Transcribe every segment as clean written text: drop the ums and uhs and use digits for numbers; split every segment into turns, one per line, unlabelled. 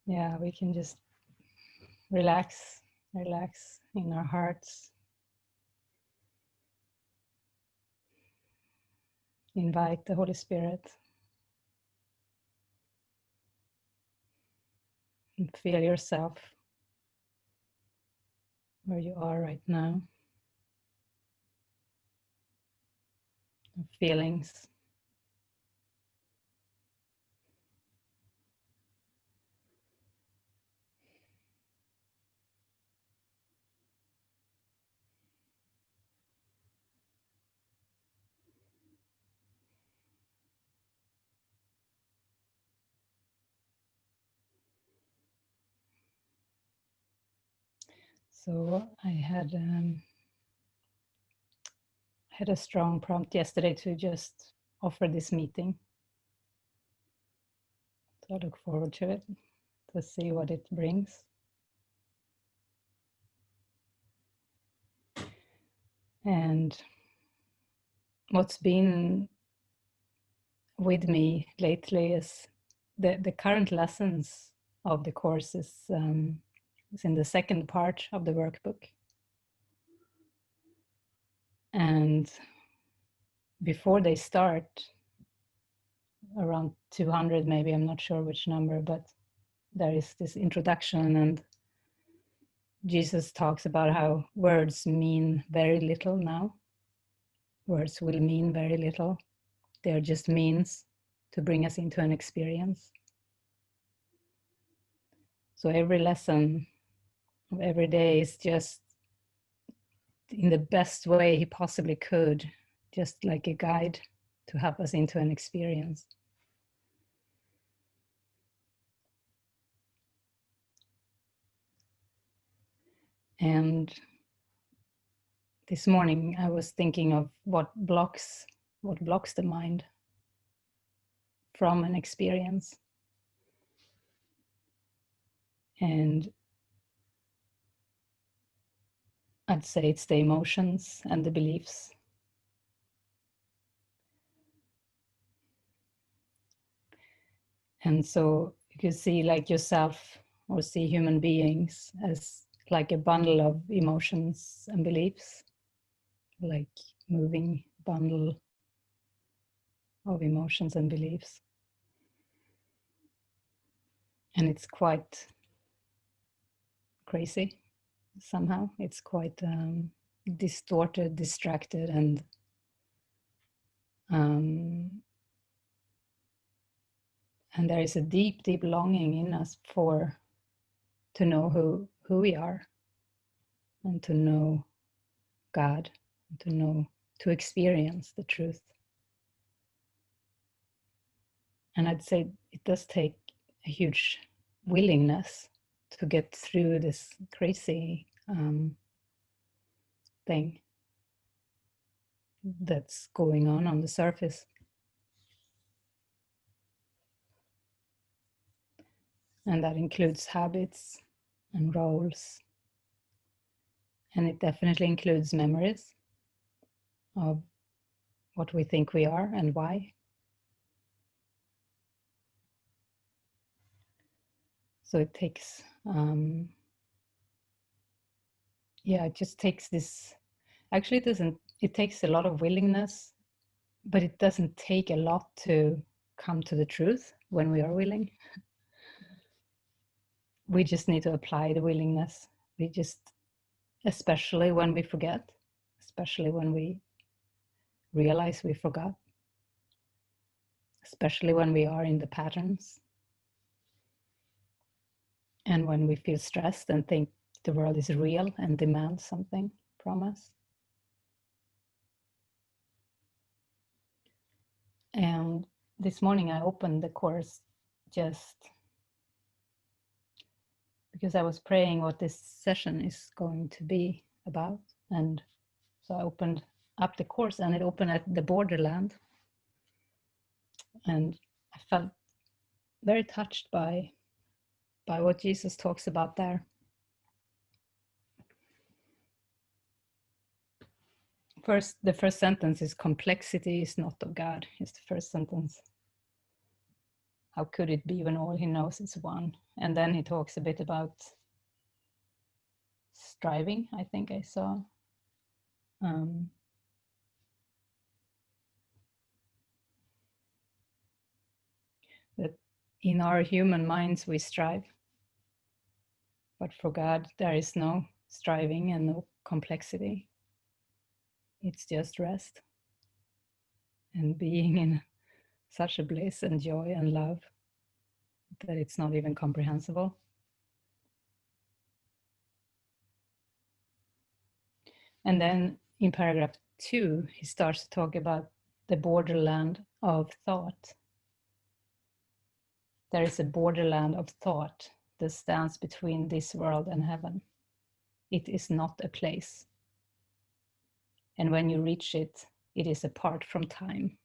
Yeah, we can just relax in our hearts. Invite the Holy Spirit. And feel yourself where you are right now. The feelings. So I had a strong prompt yesterday to just offer this meeting. So I look forward to it, to see what it brings. And what's been with me lately is the current lessons of the course is in the second part of the workbook. And before they start, around 200 maybe, I'm not sure which number, but there is this introduction, and Jesus talks about how words mean very little now. Words will mean very little. They're just means to bring us into an experience. So every lesson of every day is just in the best way he possibly could, just like a guide to help us into an experience. And this morning I was thinking of what blocks the mind from an experience. And I'd say it's the emotions and the beliefs. And so you could see like yourself or see human beings as like a bundle of emotions and beliefs, like moving bundle of emotions and beliefs. And it's quite crazy somehow. It's quite distorted, distracted, and there is a deep, deep longing in us to know who we are, and to know God, and to experience the truth. And I'd say it does take a huge willingness to get through this crazy thing that's going on the surface. And that includes habits and roles. And it definitely includes memories of what we think we are and why. So it takes, it just takes this, actually it takes a lot of willingness, but it doesn't take a lot to come to the truth when we are willing. We just need to apply the willingness. Especially when we forget, especially when we realize we forgot, especially when we are in the patterns, and when we feel stressed and think the world is real and demands something from us. And this morning I opened the course just because I was praying what this session is going to be about. And so I opened up the course, and it opened at the borderland. And I felt very touched by what Jesus talks about there. The first sentence is complexity is not of God, is the first sentence. how could it be when all he knows is one? And then he talks a bit about striving, I think I saw. That in our human minds we strive, but for God there is no striving and no complexity. It's just rest and being in such a bliss and joy and love that it's not even comprehensible. And then in paragraph 2, he starts to talk about the borderland of thought. There is a borderland of thought that stands between this world and heaven. It is not a place. And when you reach it, it is apart from time.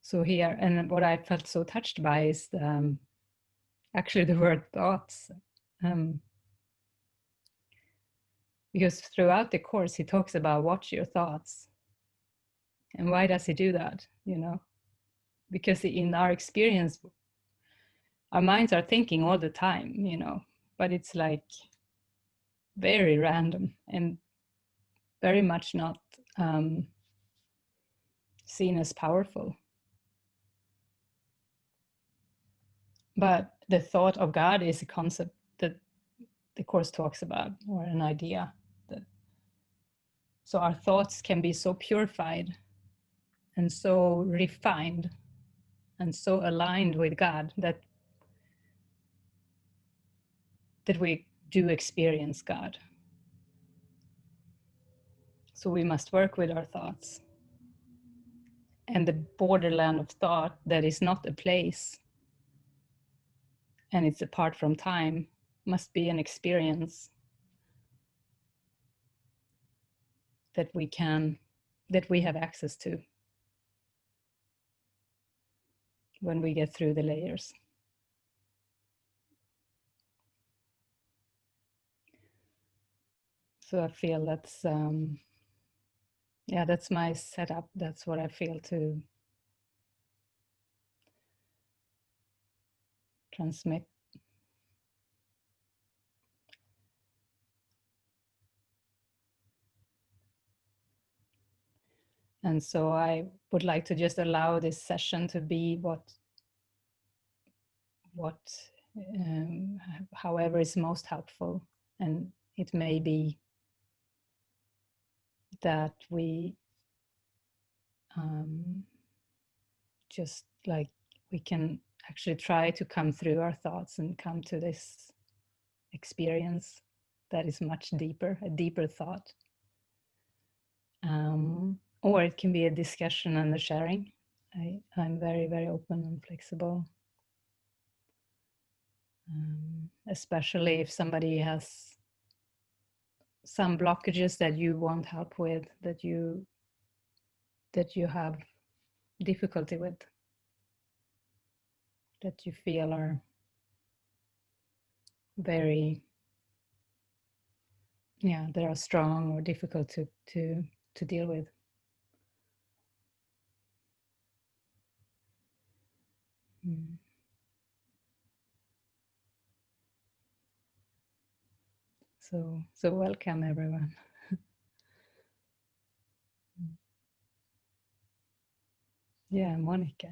So here, and what I felt so touched by is actually the word thoughts. Because throughout the course, he talks about watch your thoughts. And why does he do that? You know, because in our experience, our minds are thinking all the time, you know, but it's like very random and very much not seen as powerful. But the thought of God is a concept that the course talks about, or an idea. So our thoughts can be so purified and so refined and so aligned with God that we do experience God. So we must work with our thoughts. And the borderland of thought that is not a place and it's apart from time must be an experience that we have access to when we get through the layers. So I feel that's that's my setup. That's what I feel to transmit. And so I would like to just allow this session to be however is most helpful. And it may be that we just like we can actually try to come through our thoughts and come to this experience that is much deeper, a deeper thought. Or it can be a discussion and a sharing. I'm very, very open and flexible. Especially if somebody has some blockages that you want help with, that you have difficulty with, that you feel are very, they are strong or difficult to deal with. So welcome everyone. Yeah, Monica.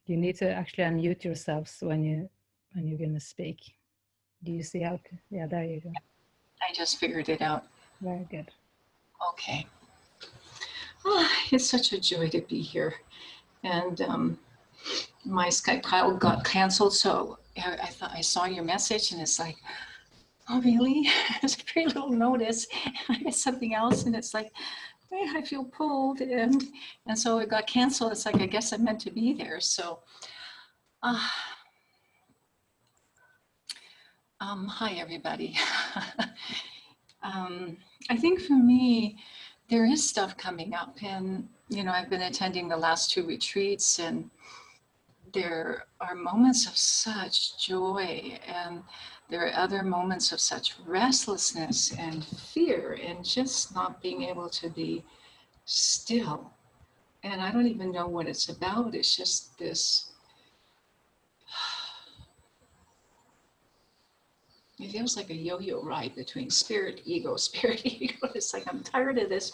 You need to actually unmute yourselves when you're going to speak. Do you see how? Yeah, there you go.
I just figured it out.
Very good.
Okay. Oh, it's such a joy to be here. And my Skype call got canceled, so I thought I saw your message, and it's like, oh, really? It's a very little notice. I get something else, and it's like, I feel pulled, and so it got canceled. It's like, I guess I'm meant to be there. So, hi everybody. I think for me, there is stuff coming up, and I've been attending the last 2 retreats, and there are moments of such joy, and there are other moments of such restlessness and fear, and just not being able to be still And I don't even know what it's about. It's just this, it feels like a yo-yo ride between spirit, ego, spirit, ego. It's like, I'm tired of this.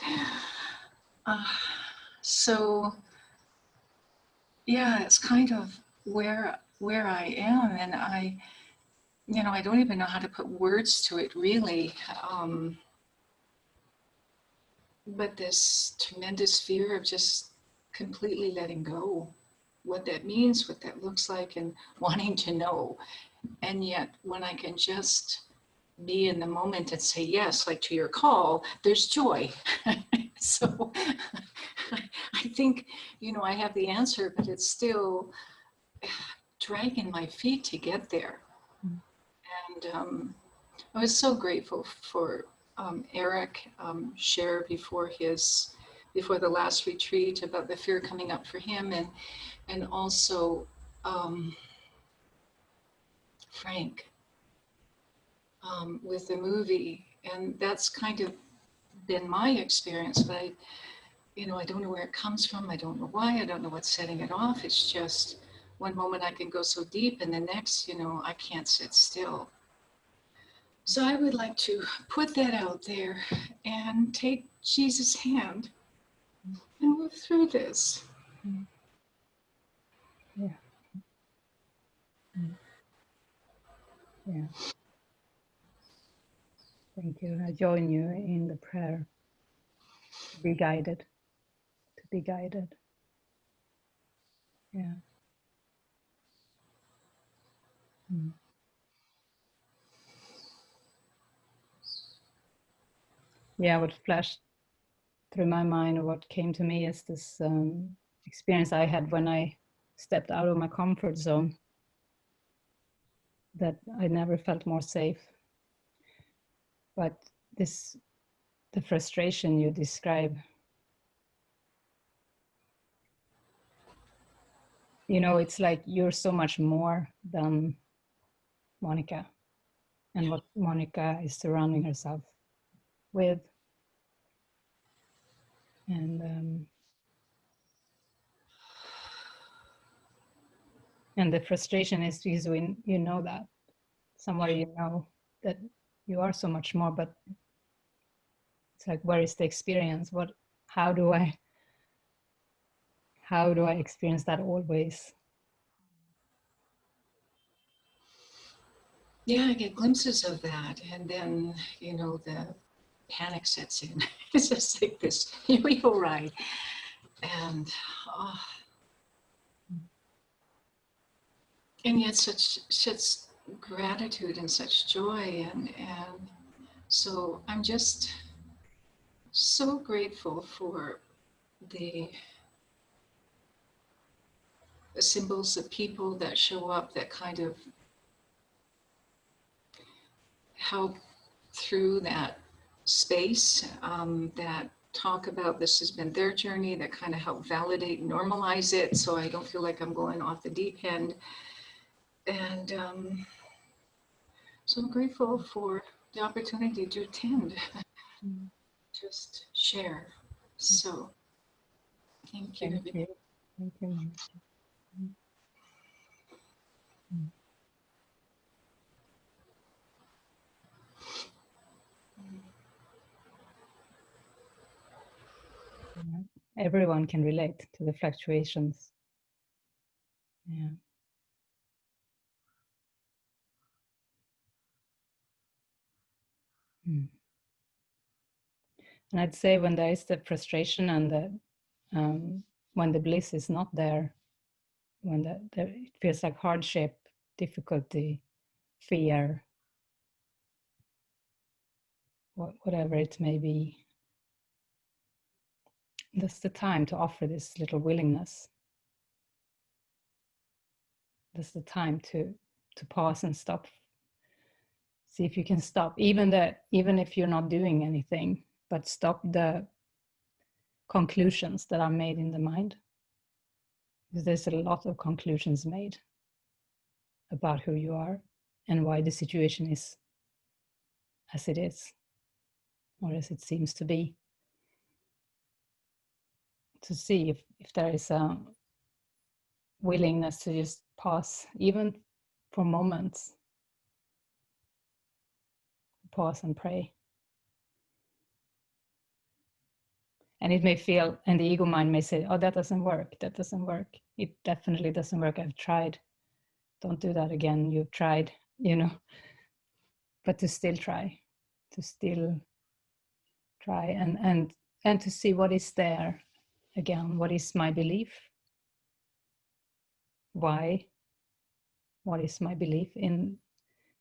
So yeah, it's kind of where I am, and I don't even know how to put words to it really. But this tremendous fear of just completely letting go, what that means, what that looks like, and wanting to know. And yet, when I can just be in the moment and say yes, like to your call, there's joy. So I think, I have the answer, but it's still dragging my feet to get there. And I was so grateful for Eric share before the last retreat about the fear coming up for him, and also Frank with the movie, and that's kind of been my experience. But I don't know where it comes from. I don't know why. I don't know what's setting it off. It's just one moment I can go so deep, and the next, I can't sit still. So I would like to put that out there and take Jesus' hand and move through this.
Yeah. Yeah. Thank you. I join you in the prayer. Be guided. To be guided. Yeah. Yeah, what flashed through my mind, or what came to me, is this experience I had when I stepped out of my comfort zone, that I never felt more safe. But the frustration you describe, it's like you're so much more than Monica and what Monica is surrounding herself with. And the frustration is because you know that somewhere, that you are so much more, but it's like, where is the experience? How do I experience that always?
Yeah, I get glimpses of that, and then the panic sets in. It's just like this yo-yo ride, and and yet such gratitude and such joy, and so I'm just so grateful for the symbols of people that show up, that kind of help through that space, that talk about this has been their journey, that kind of help validate, normalize it, so I don't feel like I'm going off the deep end. And so I'm grateful for the opportunity to attend, just share. So thank you.
Thank you. Thank you, Monica. Yeah. Everyone can relate to the fluctuations. Yeah. And I'd say, when there is the frustration and when the bliss is not there, when it feels like hardship, difficulty, fear, whatever it may be, that's the time to offer this little willingness. That's the time to pause and stop. See if you can stop, even if you're not doing anything, but stop the conclusions that are made in the mind. Because there's a lot of conclusions made about who you are and why the situation is as it is, or as it seems to be. to see if there is a willingness to just pause, even for moments, pause and pray. And it may feel, and the ego mind may say, oh, that doesn't work, that doesn't work. It definitely doesn't work, I've tried. Don't do that again, you've tried, you know. But to still try, and to see what is there again. What is my belief? Why? What is my belief in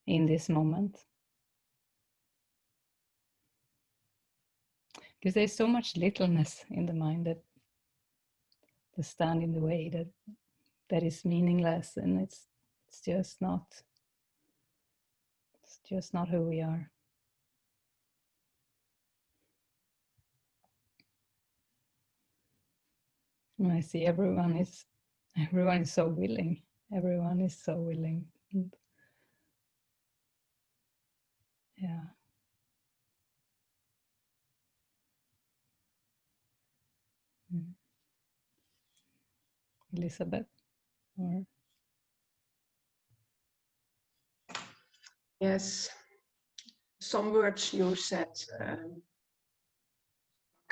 this moment? Because there's so much littleness in the mind that stand in the way, that is meaningless, and it's just not who we are. And I see everyone is so willing. Everyone is so willing. And yeah. Elizabeth? Or...
Yes, some words you said struck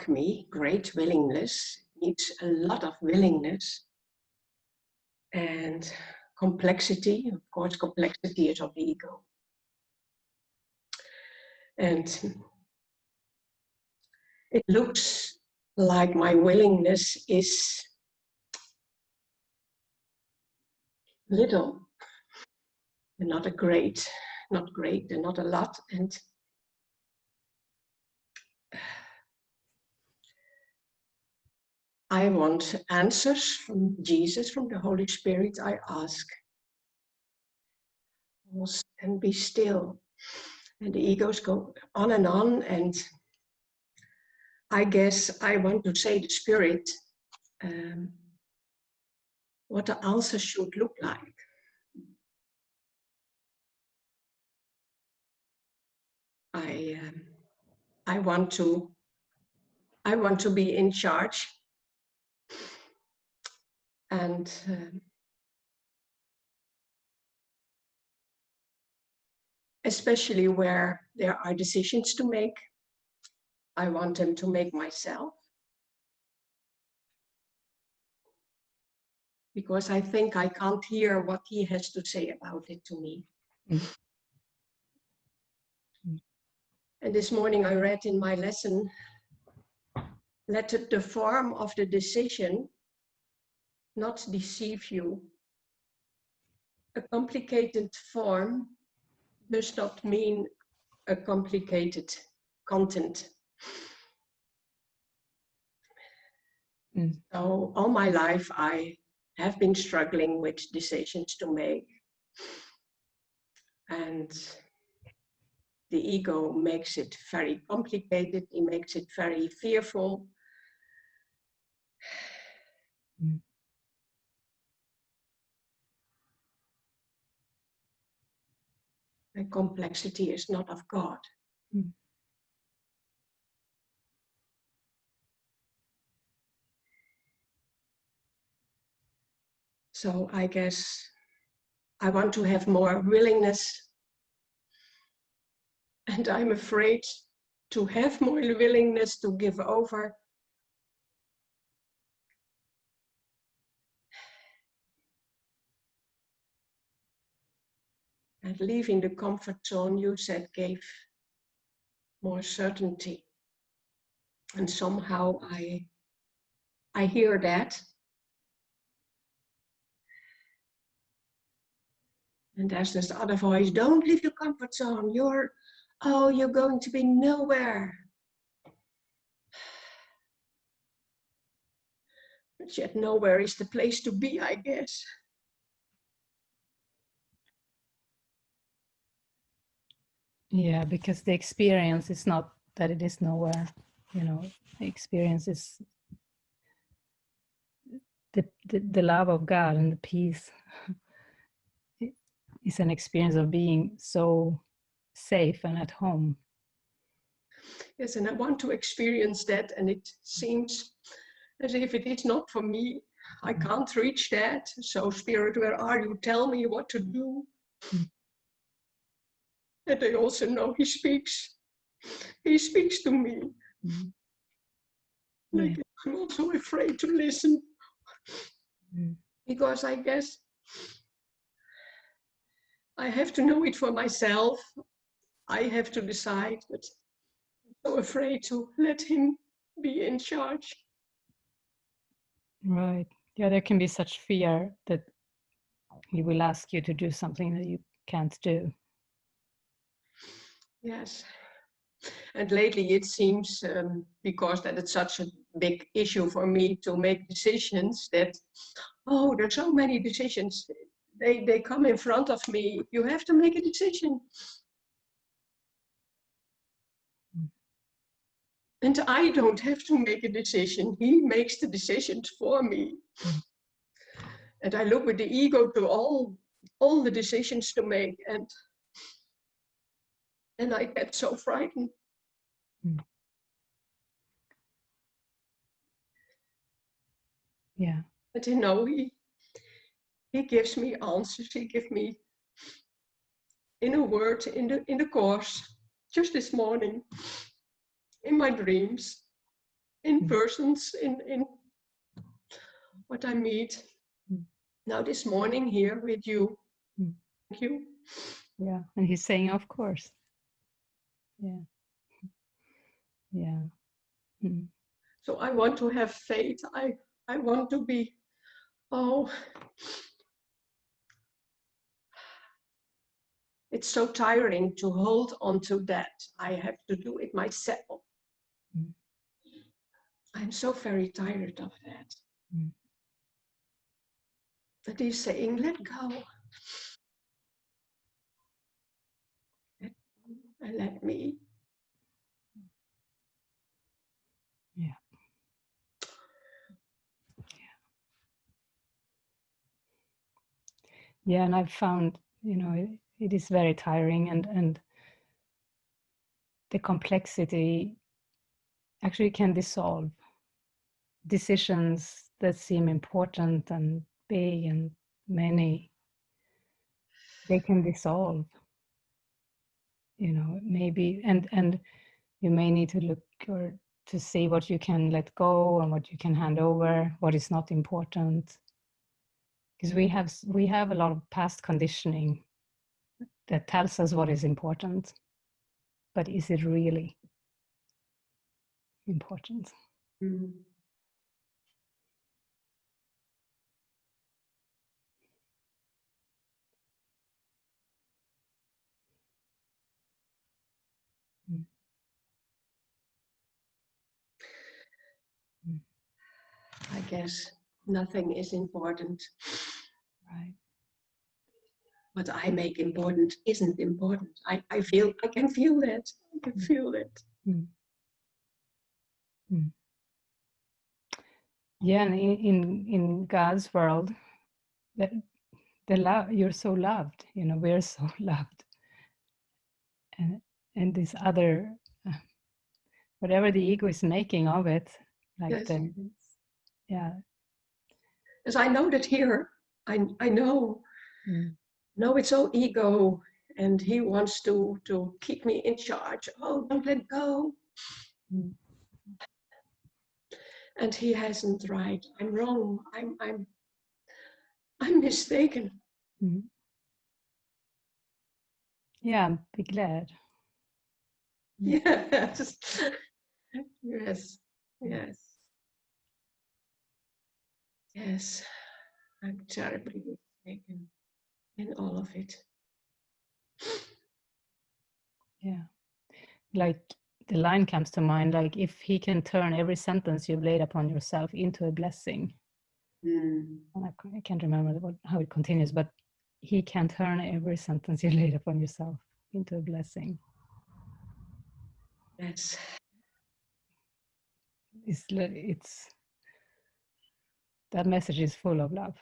me. Great willingness needs a lot of willingness, and complexity. Of course, complexity is of the ego, and it looks like my willingness is little and not great, and not a lot. And I want answers from Jesus, from the Holy Spirit. I ask, pause and be still. And the egos go on, and I guess I want to say the Spirit, what the answer should look like. I want to be in charge, and especially where there are decisions to make, I want them to make myself, because I think I can't hear what he has to say about it to me. And this morning I read in my lesson, let the form of the decision not deceive you. A complicated form does not mean a complicated content. So all my life I have been struggling with decisions to make, and the ego makes it very complicated. It makes it very fearful. And complexity is not of God. So I guess I want to have more willingness, and I'm afraid to have more willingness to give over. And leaving the comfort zone, you said, gave more certainty. And somehow I hear that. And there's this other voice, don't leave your comfort zone. You're going to be nowhere. But yet nowhere is the place to be, I guess.
Yeah, because the experience is not that it is nowhere, you know. The experience is the love of God and the peace. It's an experience of being so safe and at home.
Yes, and I want to experience that, and it seems as if it is not for me. I can't reach that. So Spirit, where are you? Tell me what to do. And I also know He speaks. He speaks to me. Like, I'm also afraid to listen. Because I guess I have to know it for myself. I have to decide, but I'm so afraid to let Him be in charge.
Right. Yeah, there can be such fear that He will ask you to do something that you can't do.
Yes. And lately it seems, because that it's such a big issue for me to make decisions, that, oh, there's so many decisions. They come in front of me. You have to make a decision. And I don't have to make a decision. He makes the decisions for me. And I look with the ego to all the decisions to make, and I get so frightened.
Yeah.
But you know, he gives me answers. He gives me, in a word, in the course, just this morning, in my dreams, in persons, in what I meet. Now this morning here with you. Thank you.
Yeah. And He's saying, of course. Yeah. Yeah.
So I want to have faith. I want to be, it's so tiring to hold on to that. I have to do it myself. I'm so very tired of that. That He's saying, let go. And let me.
Yeah. Yeah, and I've found, it is very tiring, and the complexity actually can dissolve. Decisions that seem important and big and many, they can dissolve. Maybe, and you may need to look or to see what you can let go and what you can hand over, what is not important. Because we have a lot of past conditioning that tells us what is important, but is it really important?
I guess nothing is important.
Right.
What I make important isn't important. I can feel that. I can feel it.
Yeah, and in God's world, that the love, you're so loved. We're so loved, and this other, whatever the ego is making of it, like
Yes.
yeah.
As I know that here, I know. No, it's all ego, and he wants to keep me in charge. Oh, don't let go. And he hasn't right. I'm wrong. I'm mistaken.
Yeah, be glad.
Yes. Yes. Yes. Yes. I'm terribly mistaken in all of it.
Yeah. Like the line comes to mind, like if he can turn every sentence you've laid upon yourself into a blessing. And I can't remember how it continues, but he can turn every sentence you laid upon yourself into a blessing.
Yes.
It's that message is full of love.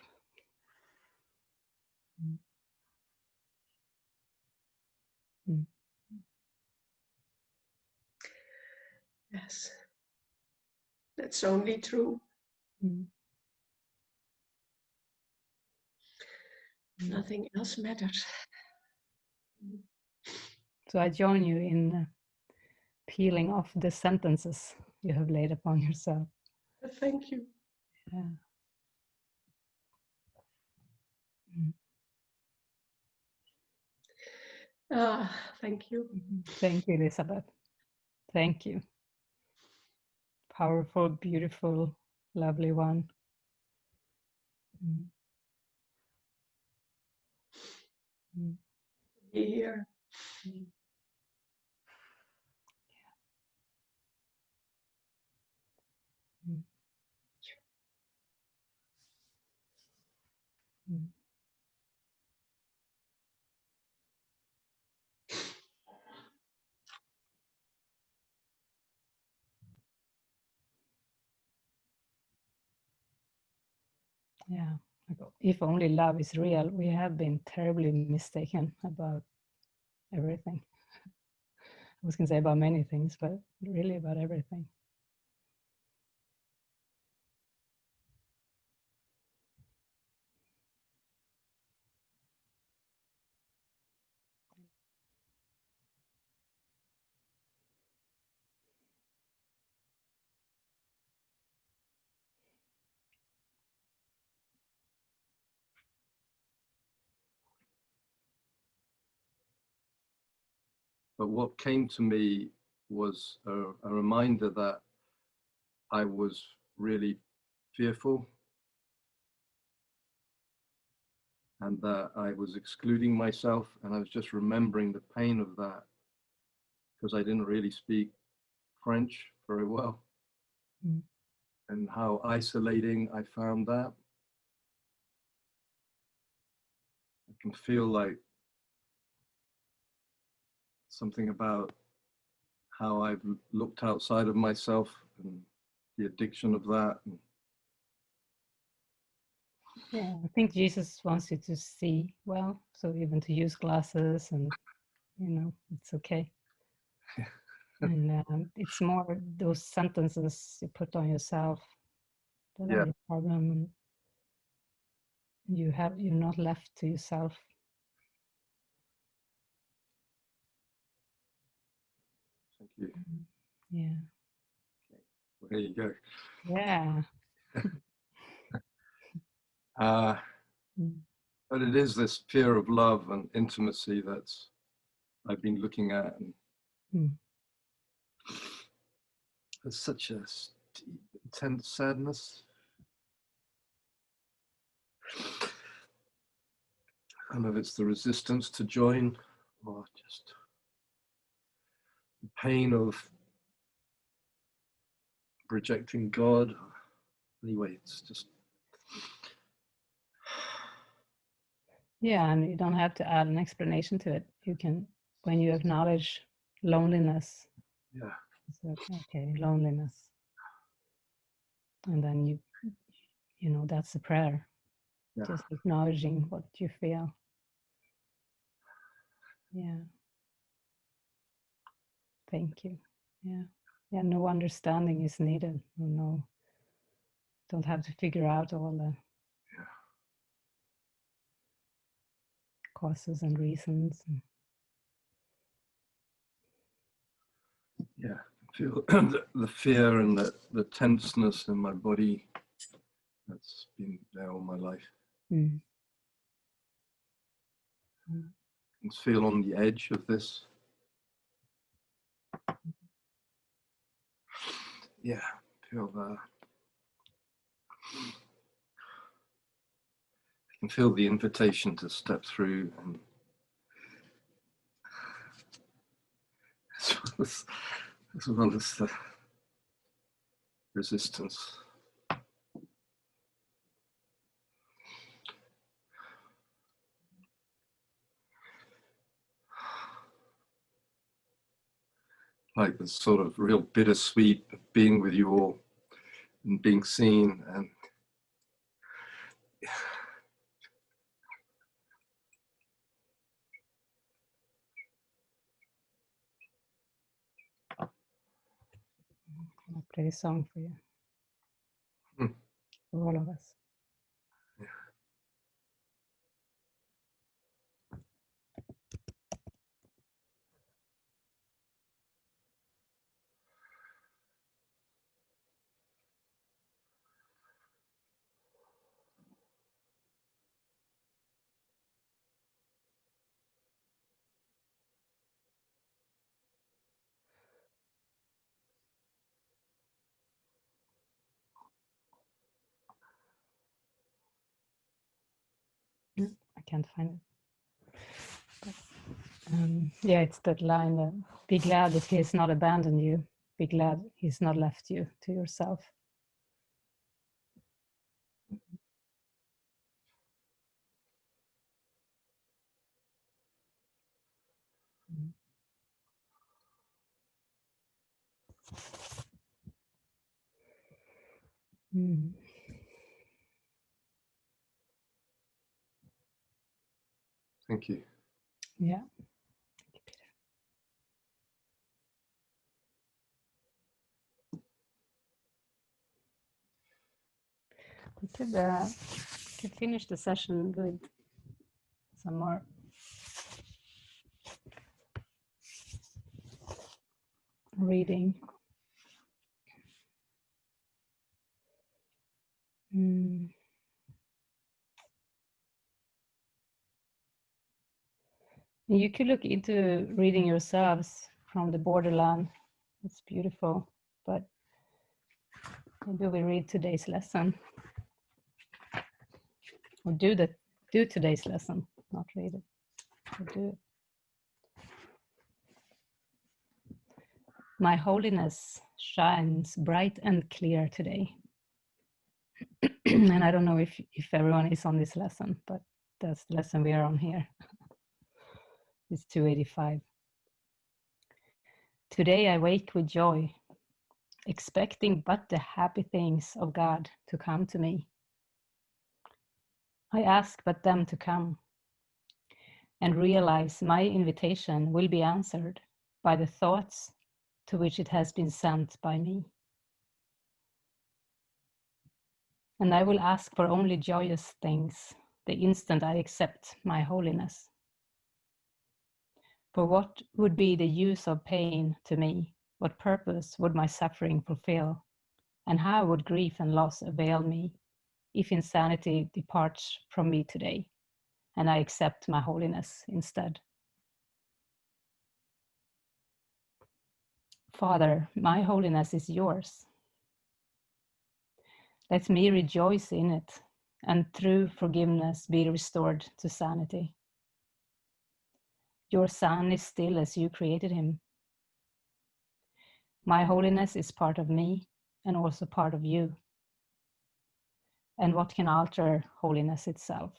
Yes. That's only true.
Mm.
Nothing else matters.
So I join you in peeling off the sentences you have laid upon yourself.
Thank you.
Yeah. Mm.
Thank you.
Thank you, Elizabeth. Thank you. Powerful, beautiful, lovely one. Mm. Mm.
Be here.
Mm. Mm. Mm. Yeah. If only love is real, we have been terribly mistaken about everything. I was going to say about many things, but really about everything.
But what came to me was a reminder that I was really fearful and that I was excluding myself, and I was just remembering the pain of that because I didn't really speak French very well.
Mm.
And how isolating I found that. I can feel like something about how I've looked outside of myself and the addiction of that.
Yeah, I think Jesus wants you to see well, so even to use glasses, and it's okay. And it's more those sentences you put on yourself that
Yeah.
are the problem. And you're not left to yourself.
Thank you.
Yeah.
Well, there you go.
Yeah.
But it is this fear of love and intimacy that's I've been looking at, and there's such a intense sadness. I don't know if it's the resistance to join or just the pain of rejecting God. Anyway, it's just.
Yeah, and you don't have to add an explanation to it. You can, when you acknowledge loneliness.
Yeah.
So, okay, loneliness. And then that's a prayer.
Yeah.
Just acknowledging what you feel. Yeah. Thank you. Yeah. Yeah, no understanding is needed. No, don't have to figure out all the causes and reasons.
Yeah, I feel the fear and the tenseness in my body that's been there all my life.
Mm.
I feel on the edge of this. Yeah, feel that. I can feel the invitation to step through, and as well as the resistance. Like this sort of real bittersweet of being with you all and being seen, and
I'll play a song for you. for all of us. I can't find it. But, yeah, it's that line that be glad that he has not abandoned you. Be glad he's not left you to yourself. Mm.
Thank you.
Yeah. Thank you, Peter. We could finish the session with some more reading. You could look into reading yourselves from the borderland. It's beautiful, but maybe we read today's lesson, or do today's lesson, not read it, or do it. My holiness shines bright and clear today. And I don't know if everyone is on this lesson, but that's the lesson we are on here. It's 285. Today I wake with joy, expecting but the happy things of God to come to me. I ask but them to come, and realize my invitation will be answered by the thoughts to which it has been sent by me. And I will ask for only joyous things the instant I accept my holiness. For what would be the use of pain to me? What purpose would my suffering fulfill? And how would grief and loss avail me if insanity departs from me today and I accept my holiness instead? Father, my holiness is yours. Let me rejoice in it, and through forgiveness be restored to sanity. Your Son is still as you created him. My holiness is part of me and also part of you. And what can alter holiness itself?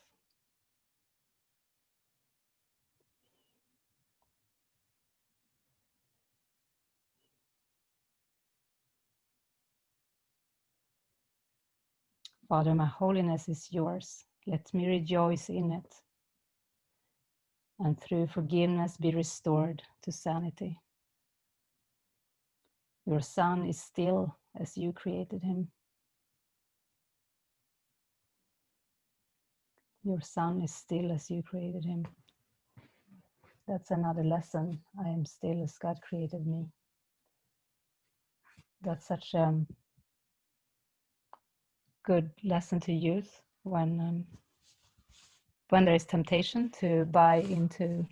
Father, my holiness is yours. Let me rejoice in it, and through forgiveness be restored to sanity. Your Son is still as you created him. Your Son is still as you created him. That's another lesson. I am still as God created me. That's such a good lesson to use when there is temptation to buy into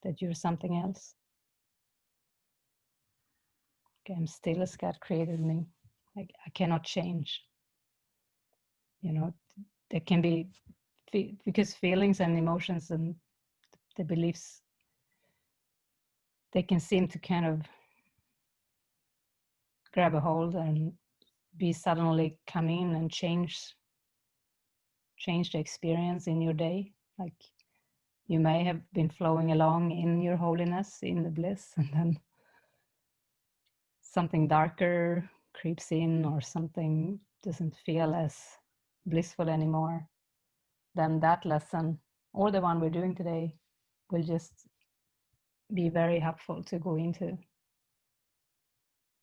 that you're something else. Okay, I'm still as God created me. I cannot change. You know, there can be, because feelings and emotions and the beliefs, they can seem to kind of grab a hold and be suddenly come in and change the experience in your day. Like you may have been flowing along in your holiness, in the bliss, and then something darker creeps in, or something doesn't feel as blissful anymore. Then that lesson, or the one we're doing today, will just be very helpful to go into.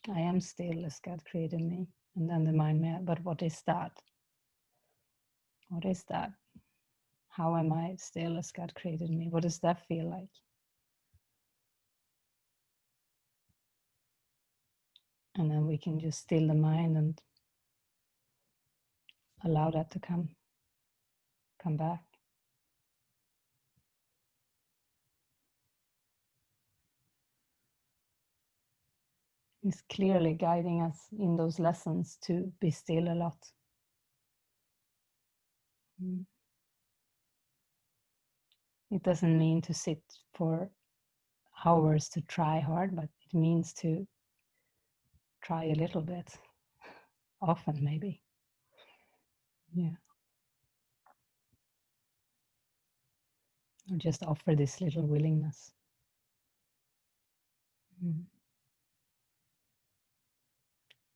I am still as God created me. And then the mind may, but what is that? What is that? How am I still as God created me? What does that feel like? And then we can just still the mind and allow that to come back. He's clearly guiding us in those lessons to be still a lot. It doesn't mean to sit for hours to try hard, but it means to try a little bit, often maybe. Yeah. Or just offer this little willingness.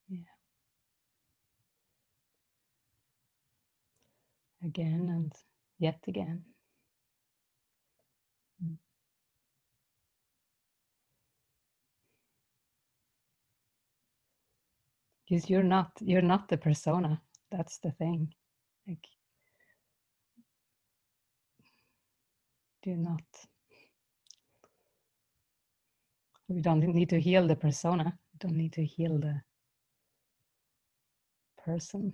Yeah. Again and yet again. Because you're not the persona. That's the thing. Like, we don't need to heal the persona. We don't need to heal the person.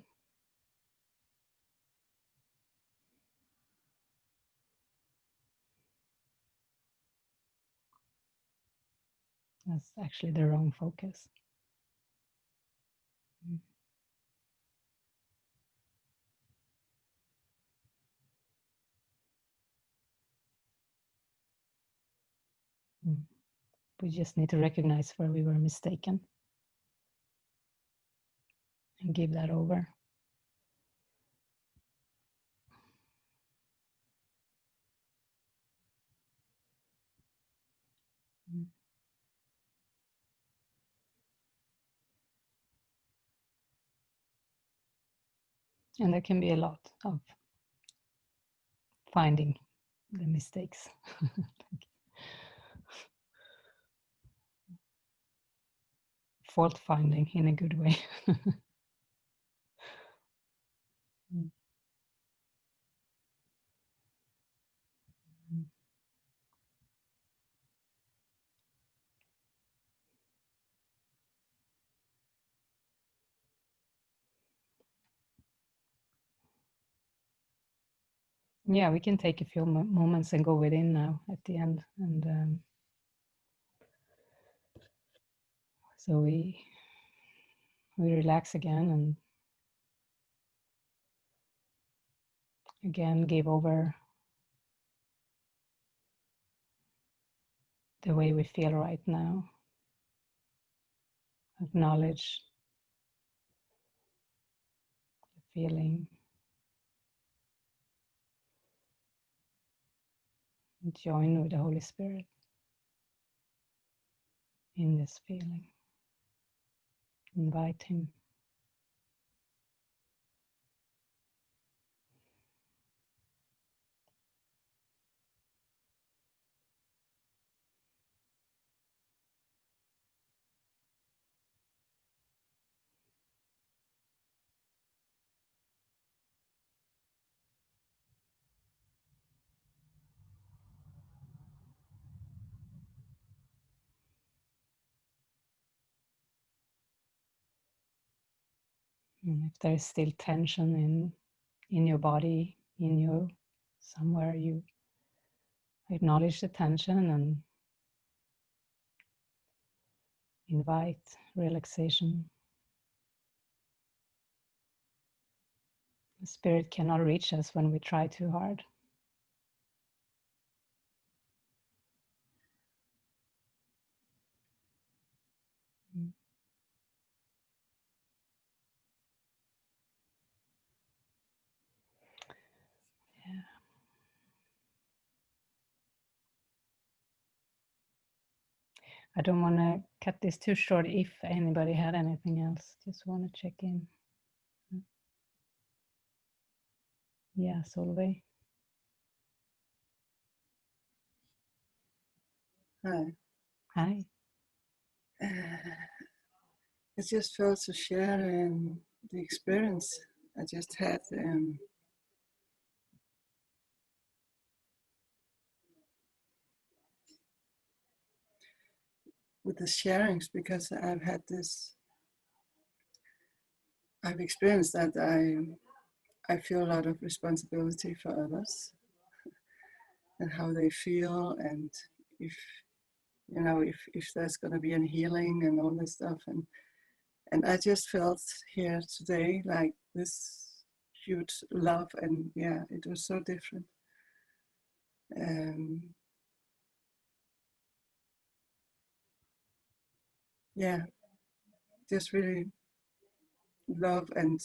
That's actually the wrong focus. We just need to recognize where we were mistaken and give that over. And there can be a lot of finding the mistakes. Fault finding in a good way. Yeah, we can take a few moments and go within now at the end. And so we relax again and again give over the way we feel right now. Acknowledge the feeling. And join with the Holy Spirit in this feeling. Invite Him. And if there is still tension in your body, in you, somewhere, you acknowledge the tension and invite relaxation. The Spirit cannot reach us when we try too hard. Yeah. I don't want to cut this too short if anybody had anything else. Just want to check in. Yeah, Solveig.
Hi.
Hi.
I just felt to share the experience I just had. with the sharings, because I've experienced that I feel a lot of responsibility for others and how they feel, and if there's going to be any healing and all this stuff, and I just felt here today like this huge love, and yeah, it was so different. Yeah, just really love and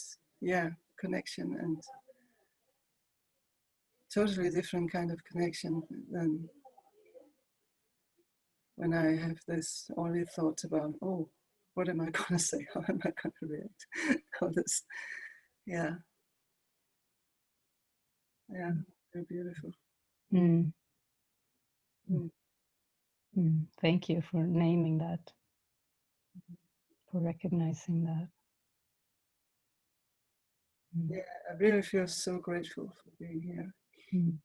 connection, and totally different kind of connection than when I have this only thoughts about, oh, what am I going to say? How am I going to react? All this, yeah, very beautiful.
Mm. Thank you for naming that, for recognizing that.
Yeah, I really feel so grateful for being here. Thank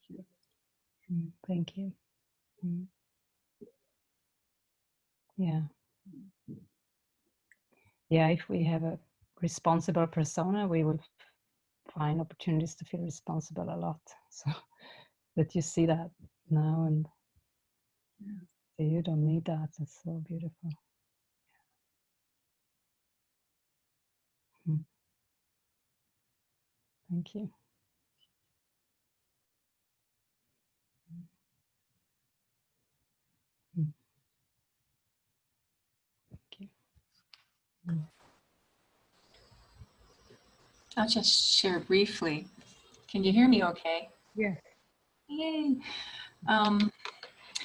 you.
Thank you. Yeah. Yeah, if we have a responsible persona, we will find opportunities to feel responsible a lot. So that you see that now, and you don't need that. It's so beautiful. Thank you. Thank you.
I'll just share briefly. Can you hear me okay?
Yes.
Yay.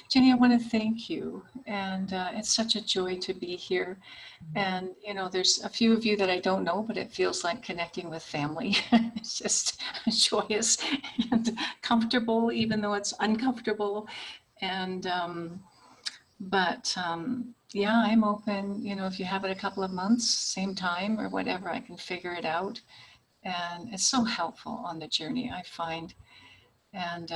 Jenny, I want to thank you. And it's such a joy to be here. And, you know, there's a few of you that I don't know, but it feels like connecting with family. It's just joyous and comfortable, even though it's uncomfortable. And, yeah, I'm open, you know, if you have it a couple of months, same time or whatever, I can figure it out. And it's so helpful on the journey, I find. And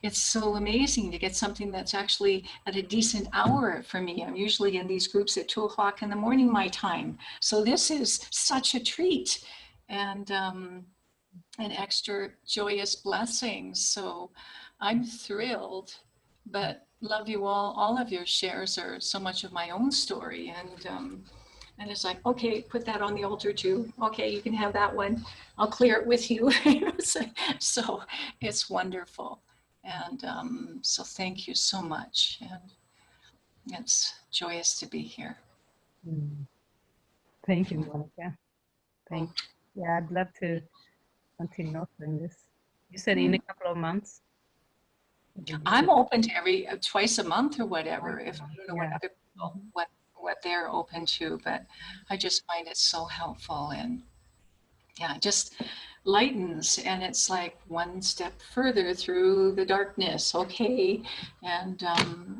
it's so amazing to get something that's actually at a decent hour for me. I'm usually in these groups at 2 o'clock in the morning, my time. So this is such a treat and an extra joyous blessing. So I'm thrilled, but love you all. All of your shares are so much of my own story. And it's like, okay, put that on the altar too. Okay, you can have that one. I'll clear it with you. So it's wonderful. And so thank you so much. And it's joyous to be here.
Thank you, Monica. Thank you. Yeah, I'd love to continue offering this. You said in a couple of months.
I'm open to every twice a month or whatever. If I don't know what other people, what they're open to, but I just find it so helpful, and yeah, it just lightens, and it's like one step further through the darkness. Okay, and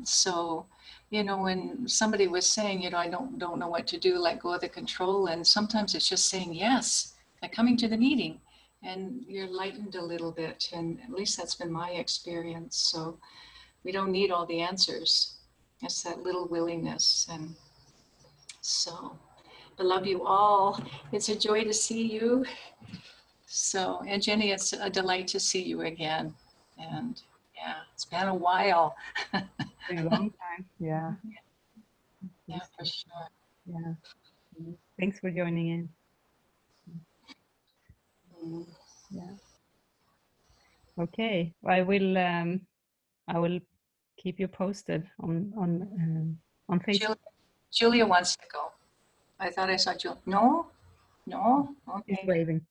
so you know, when somebody was saying, you know, I don't know what to do, let go of the control, and sometimes it's just saying yes, like coming to the meeting, and you're lightened a little bit, and at least that's been my experience. So we don't need all the answers. It's that little willingness. And so I love you all. It's a joy to see you. So, and Jenny, it's a delight to see you again. And yeah, it's been a while.
Been a long time. Yeah.
Yeah, for sure.
Yeah. Thanks for joining in. Yeah. Okay. I will keep you posted on Facebook.
Julia wants to go. I thought I saw Julia. No? Okay.
She's waving.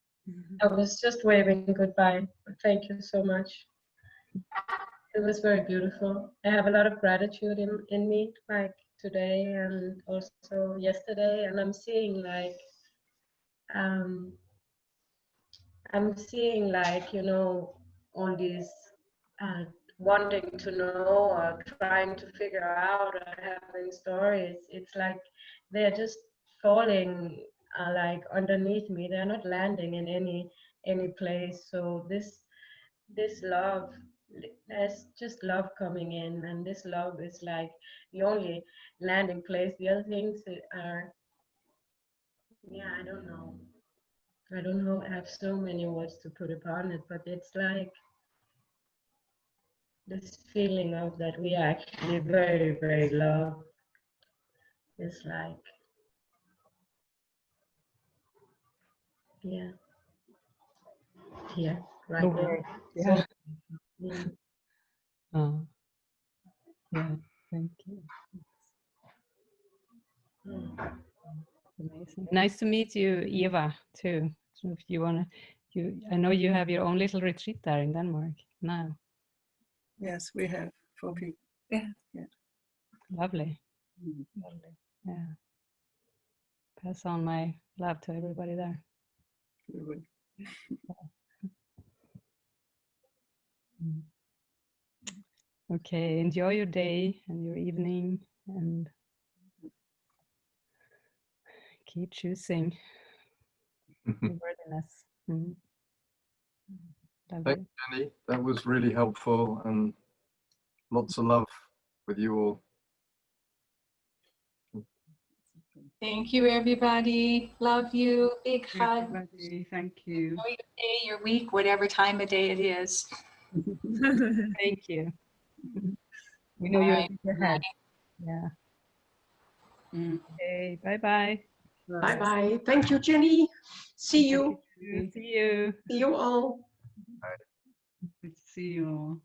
I was just waving goodbye. Thank you so much. It was very beautiful. I have a lot of gratitude in me, like today and also yesterday, and I'm seeing you know, all these wanting to know or trying to figure out or having stories. It's like they're just falling like underneath me. They're not landing in any place. So this love there's just love coming in, and this love is like the only landing place. The other things are, yeah, I don't know. I don't know. I have so many words to put upon it, but it's like this feeling of that we are actually very, very loved. It's like, yeah, right
No
now.
word. Yeah.
Yeah.
Oh, yeah. Thank you.
Mm.
Amazing. Nice to meet you, Eva, too. So if you wanna, I know you have your own little retreat there in Denmark now.
Yes, we have 4 people. Yeah.
Lovely.
Mhm.
Lovely. Yeah. Pass on my love to everybody there.
We will.
Mm. Okay, enjoy your day and your evening and keep choosing your worthiness. Mm.
Thank
Lovely.
you, Jenny. That was really helpful, and lots of love with you all.
Thank you, everybody. Love you. Big hug.
Everybody, thank you.
Enjoy your day, your week, whatever time of day it is.
Thank you. We know
All
you're
right.
ahead. Yeah.
Mm.
Okay, bye-bye.
Bye bye. Thank you, Jenny. See you.
See you.
See you all.
Good to see you all.